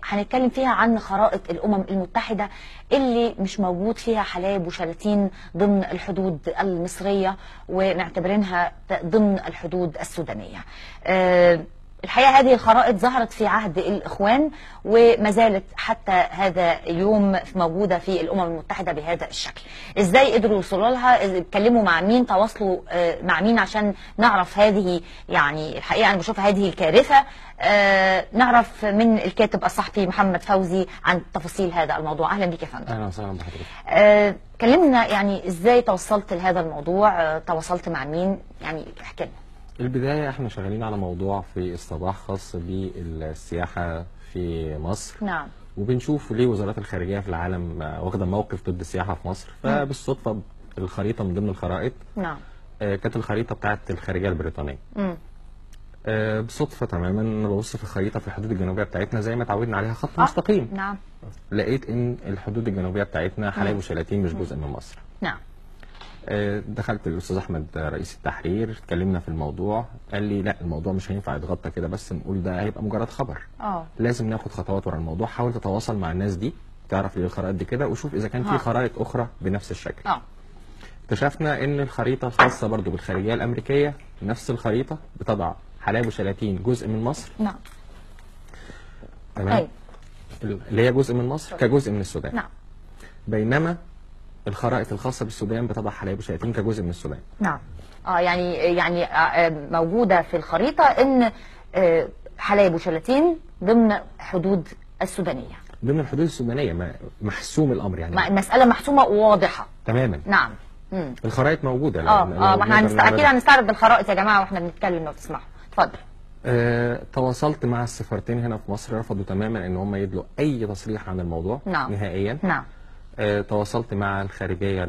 هنتكلم فيها عن خرائط الأمم المتحدة اللي مش موجود فيها حلايب وشلاتين ضمن الحدود المصرية، ومعتبرينها ضمن الحدود السودانية. الحقيقة هذه الخرائط ظهرت في عهد الإخوان وما زالت حتى هذا يوم موجودة في الأمم المتحدة بهذا الشكل. إزاي قدروا يوصلوا لها؟ اتكلموا مع مين؟ تواصلوا مع مين عشان نعرف هذه، يعني الحقيقة أنا بشوف هذه الكارثة. نعرف من الكاتب الصحفي محمد فوزي عن تفاصيل هذا الموضوع. أهلا بك يا فندم. أهلا وسهلا بحضرتك. كلمنا يعني إزاي توصلت لهذا الموضوع؟ تواصلت مع مين؟ يعني احكي لنا. البداية احنا شغالين على موضوع في الصباح خاص بالسياحة في مصر. نعم. وبنشوف ليه وزارات الخارجية في العالم واخدة موقف ضد السياحة في مصر. فبالصدفة الخريطة من ضمن الخرائط نعم كانت الخريطة بتاعت الخارجية البريطانية. بالصدفة تماما ببص في الخريطة في الحدود الجنوبية بتاعتنا زي ما اتعودنا عليها خط مستقيم. نعم. لقيت ان الحدود الجنوبية بتاعتنا حلايب وشلاتين مش جزء من مصر. نعم. دخلت الاستاذ احمد رئيس التحرير، اتكلمنا في الموضوع، قال لي لا الموضوع مش هينفع يتغطى كده بس نقول ده هيبقى مجرد خبر. لازم ناخد خطوات ورا الموضوع. حاول تتواصل مع الناس دي، تعرف ليه الخرائط دي كده، وشوف اذا كان في خرائط اخرى بنفس الشكل. اكتشفنا ان الخريطه خاصه برضو بالخارجيه الامريكيه، نفس الخريطه بتضع حلايب وشلاتين جزء من مصر. نعم. تمام. اللي هي جزء من مصر كجزء من السودان. نعم. بينما الخرائط الخاصه بالسودان بتضع حلايب وشلاتين كجزء من السودان. نعم. يعني موجوده في الخريطه ان حلايب وشلاتين ضمن حدود السودانيه. ضمن الحدود السودانيه، محسوم الامر يعني. المساله محسومه وواضحه تماما. نعم. الخرائط موجوده. ما احنا اكيد هنستعرض الخرائط يا جماعه واحنا بنتكلم لو تسمحوا. اتفضل. تواصلت مع السفارتين هنا في مصر، رفضوا تماما ان هم يدلوا اي تصريح عن الموضوع. نعم. نهائيا. نعم. تواصلت مع الخارجيه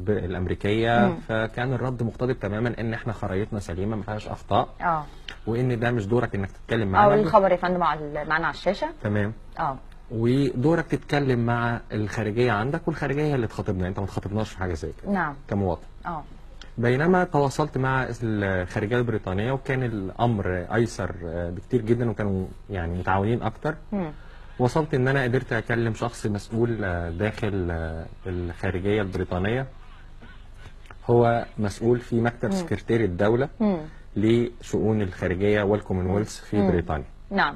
الامريكيه. فكان الرد مقتضب تماما ان احنا خرائطنا سليمه ما فيهاش اخطاء. وان ده مش دورك انك تتكلم معانا. الخبر يا فندم معانا على الشاشه. تمام. ودورك تتكلم مع الخارجيه عندك، والخارجيه هي اللي تخاطبنا، انت ما تخاطبناش في حاجه زي كده. نعم. كمواطن. بينما تواصلت مع الخارجيه البريطانيه وكان الامر ايسر بكتير جدا، وكانوا يعني متعاونين اكتر. وصلت ان انا قدرت اكلم شخص مسؤول داخل الخارجيه البريطانيه، هو مسؤول في مكتب سكرتير الدوله لشؤون الخارجيه والكومنولث في بريطانيا. نعم.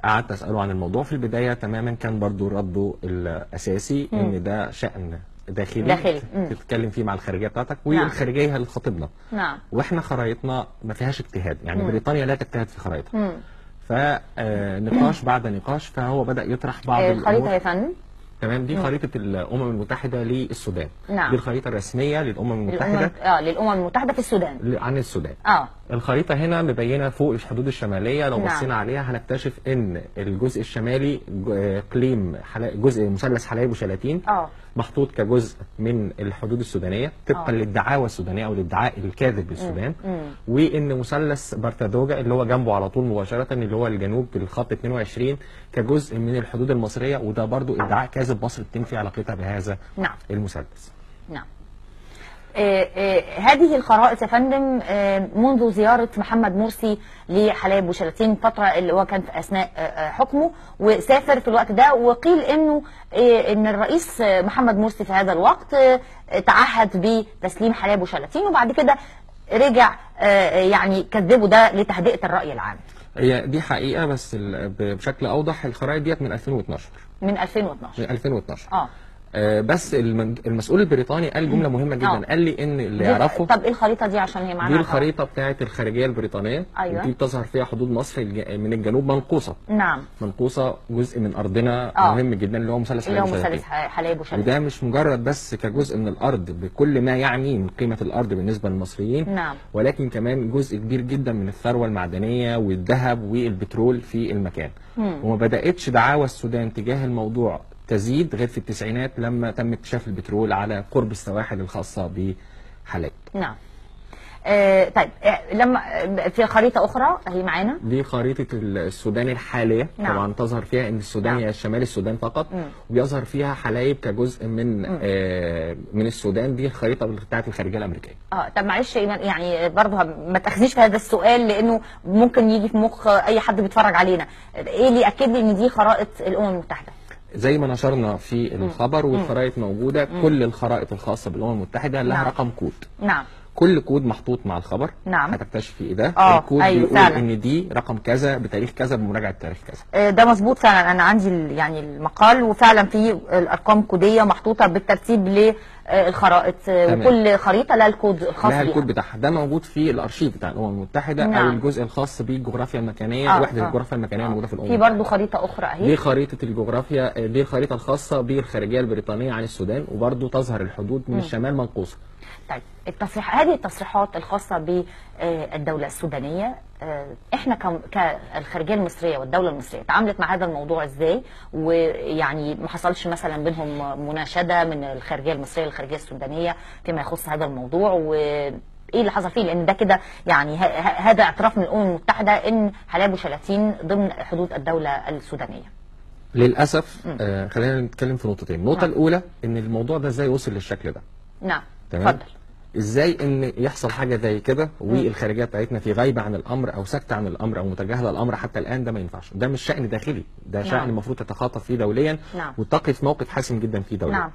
قعدت اساله عن الموضوع. في البدايه تماما كان برضو رده الاساسي ان ده شان داخلي تتكلم فيه مع الخارجيه بتاعتك، والخارجيه هي اللي تخاطبنا. نعم. واحنا خرايطنا ما فيهاش اجتهاد، يعني بريطانيا لا تجتهد في خرايطها. فنقاش بعد نقاش فهو بدأ يطرح بعض الخريطة يا فندم. تمام. دي خريطة الأمم المتحدة للسودان. نعم. دي الخريطة الرسمية للأمم المتحدة. للأمم المتحدة في السودان. عن السودان. الخريطة هنا مبينة فوق الحدود الشمالية، لو بصينا عليها هنكتشف إن الجزء الشمالي إقليم جزء مثلث حلايب وشلاتين محطوط كجزء من الحدود السودانية طبقا للدعاوى السودانية أو الادعاء الكاذب للسودان. وإن مثلث بارتادوجا اللي هو جنبه على طول مباشرة اللي هو الجنوب بالخط 22 كجزء من الحدود المصرية، وده برضو ادعاء كاذب مصر بتنفي علاقتها بهذا المثلث. نعم. هذه الخرائط يا فندم منذ زيارة محمد مرسي لحلايب وشلاتين فترة اللي هو كان في أثناء حكمه، وسافر في الوقت ده، وقيل إنه إن الرئيس محمد مرسي في هذا الوقت تعهد بتسليم حلايب وشلاتين، وبعد كده رجع يعني كذبوا ده لتهدئة الرأي العام. هي دي حقيقة، بس بشكل أوضح الخرائط ديت من 2012. من 2012. من 2012. بس المسؤول البريطاني قال جمله مهمه جدا. قال لي ان اللي يعرفه. طب ايه الخريطه دي عشان هي معانا؟ دي الخريطه بتاعت الخارجيه البريطانيه. أيوة. دي بتظهر فيها حدود مصر من الجنوب منقوصه. نعم. منقوصه جزء من ارضنا مهم جدا اللي هو مثلث حلايب وشلاتين. وده مش مجرد بس كجزء من الارض بكل ما يعني من قيمه الارض بالنسبه للمصريين. نعم. ولكن كمان جزء كبير جدا من الثروه المعدنيه والذهب والبترول في المكان. وما بداتش دعاوى السودان تجاه الموضوع تزيد غير في التسعينات لما تم اكتشاف البترول على قرب السواحل الخاصة بحلايب. نعم. طيب لما في خريطه اخرى هي معانا، دي خريطه السودان الحاليه. نعم. طبعا تظهر فيها ان السودان هي شمال السودان فقط، وبيظهر فيها حلايب كجزء من السودان. دي الخريطه بتاعت الخارجيه الامريكيه. طب معلش يعني برضه ما تاخذنيش في هذا السؤال لانه ممكن يجي في مخ اي حد بيتفرج علينا. ايه اللي ياكد لي ان دي خرائط الامم المتحده؟ زي ما نشرنا في الخبر والخرائط موجوده. كل الخرائط الخاصه بالامم المتحده لها رقم كود. نعم. كل كود محطوط مع الخبر. نعم. هتكتشفي ايه ده. الكود أيوة بيقول فعلا. ان دي رقم كذا بتاريخ كذا بمراجعه تاريخ كذا. ده مظبوط فعلا. انا عندي يعني المقال وفعلا في الارقام كوديه محطوطه بالترتيب للخرائط، وكل خريطه لها الكود الخاص بيها. لها الكود بتاعها. ده موجود في الارشيف بتاع الامم المتحده. نعم. او الجزء الخاص بالجغرافيا المكانيه. وحده الجغرافيا المكانيه موجوده في الامم المتحده. في برضه خريطه اخرى اهي. دي خريطه الجغرافيا. دي الخريطه الخاصه بالخارجيه البريطانيه عن السودان، وبرضه تظهر الحدود من الشمال منقوصه. طيب هذه التصريحات الخاصة بالدولة السودانية، احنا كالخارجية المصرية والدولة المصرية تعاملت مع هذا الموضوع ازاي؟ ويعني ما حصلش مثلا بينهم مناشدة من الخارجية المصرية للخارجية السودانية فيما يخص هذا الموضوع، وايه اللي حصل فيه؟ لان ده كده يعني هذا اعتراف من الامم المتحدة ان حلايب وشلاتين ضمن حدود الدولة السودانية. للاسف. خلينا نتكلم في نقطتين. النقطة الأولى ان الموضوع ده ازاي وصل للشكل ده. نعم. اتفضل. ازاي ان يحصل حاجه زي كده والخارجيه بتاعتنا في غيبه عن الامر او ساكته عن الامر او متجاهله الامر حتى الان؟ ده ما ينفعش. ده مش شأن داخلي، ده شأن المفروض تتخاطب فيه دوليا. وتقف موقف حاسم جدا فيه دوليا.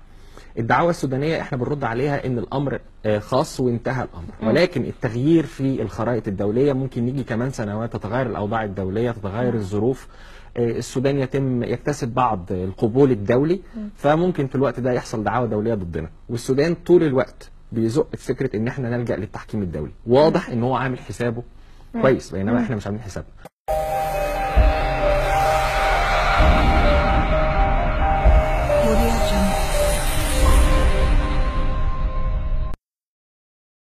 الدعوه السودانيه احنا بنرد عليها ان الامر خاص وانتهى الامر، ولكن التغيير في الخرائط الدوليه ممكن يجي كمان سنوات، تتغير الاوضاع الدوليه، تتغير الظروف. السودان يكتسب بعض القبول الدولي، فممكن في الوقت ده يحصل دعاوى دوليه ضدنا. والسودان طول الوقت بيزق فكره ان احنا نلجأ للتحكيم الدولي. واضح ان هو عامل حسابه كويس، بينما احنا مش عاملين حسابنا.